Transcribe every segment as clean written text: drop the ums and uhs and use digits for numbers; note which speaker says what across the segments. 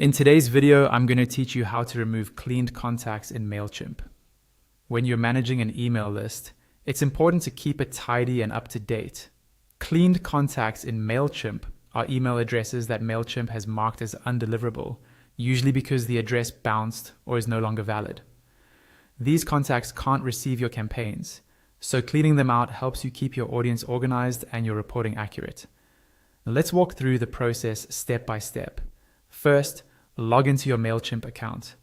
Speaker 1: In today's video, I'm going to teach you how to remove cleaned contacts in Mailchimp. When you're managing an email list, it's important to keep it tidy and up to date. Cleaned contacts in Mailchimp are email addresses that Mailchimp has marked as undeliverable, usually because the address bounced or is no longer valid. These contacts can't receive your campaigns, so cleaning them out helps you keep your audience organized and your reporting accurate. Let's walk through the process step by step. First, log into your Mailchimp account.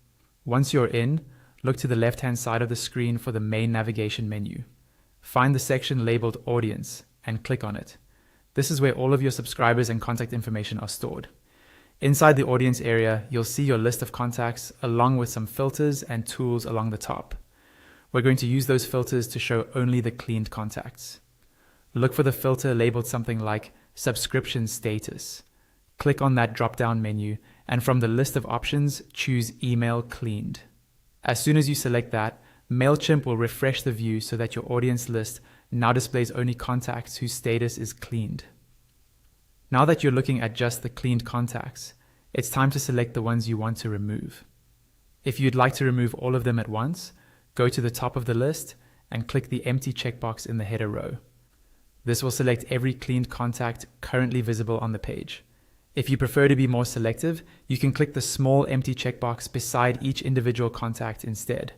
Speaker 1: Once you're in, look to the left-hand side of the screen for the main navigation menu. Find the section labeled Audience and click on it. This is where all of your subscribers and contact information are stored. Inside the audience area, you'll see your list of contacts along with some filters and tools along the top. We're going to use those filters to show only the cleaned contacts. Look for the filter labeled something like Subscription Status. Click on that drop-down menu, and from the list of options, choose Email Cleaned. As soon as you select that, Mailchimp will refresh the view so that your audience list now displays only contacts whose status is cleaned. Now that you're looking at just the cleaned contacts, it's time to select the ones you want to remove. If you'd like to remove all of them at once, go to the top of the list and click the empty checkbox in the header row. This will select every cleaned contact currently visible on the page. If you prefer to be more selective, you can click the small empty checkbox beside each individual contact instead,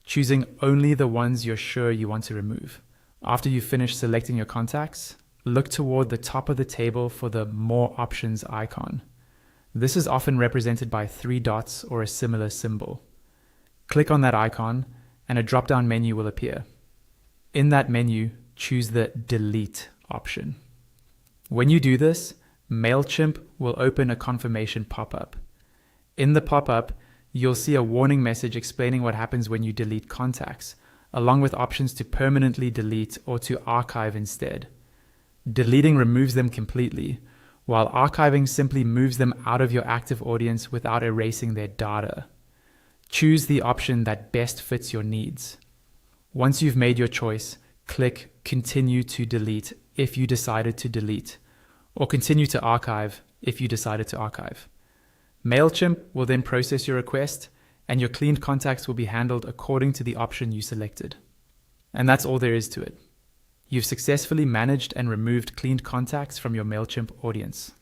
Speaker 1: choosing only the ones you're sure you want to remove. After you've finished selecting your contacts, look toward the top of the table for the More Options icon. This is often represented by 3 dots or a similar symbol. Click on that icon and a drop-down menu will appear. In that menu, choose the Delete option. When you do this, Mailchimp will open a confirmation pop-up. In the pop-up, you'll see a warning message explaining what happens when you delete contacts, along with options to permanently delete or to archive instead. Deleting removes them completely, while archiving simply moves them out of your active audience without erasing their data. Choose the option that best fits your needs. Once you've made your choice, click Continue to Delete if you decided to delete, or Continue to Archive if you decided to archive. Mailchimp will then process your request, and your cleaned contacts will be handled according to the option you selected. And that's all there is to it. You've successfully managed and removed cleaned contacts from your Mailchimp audience.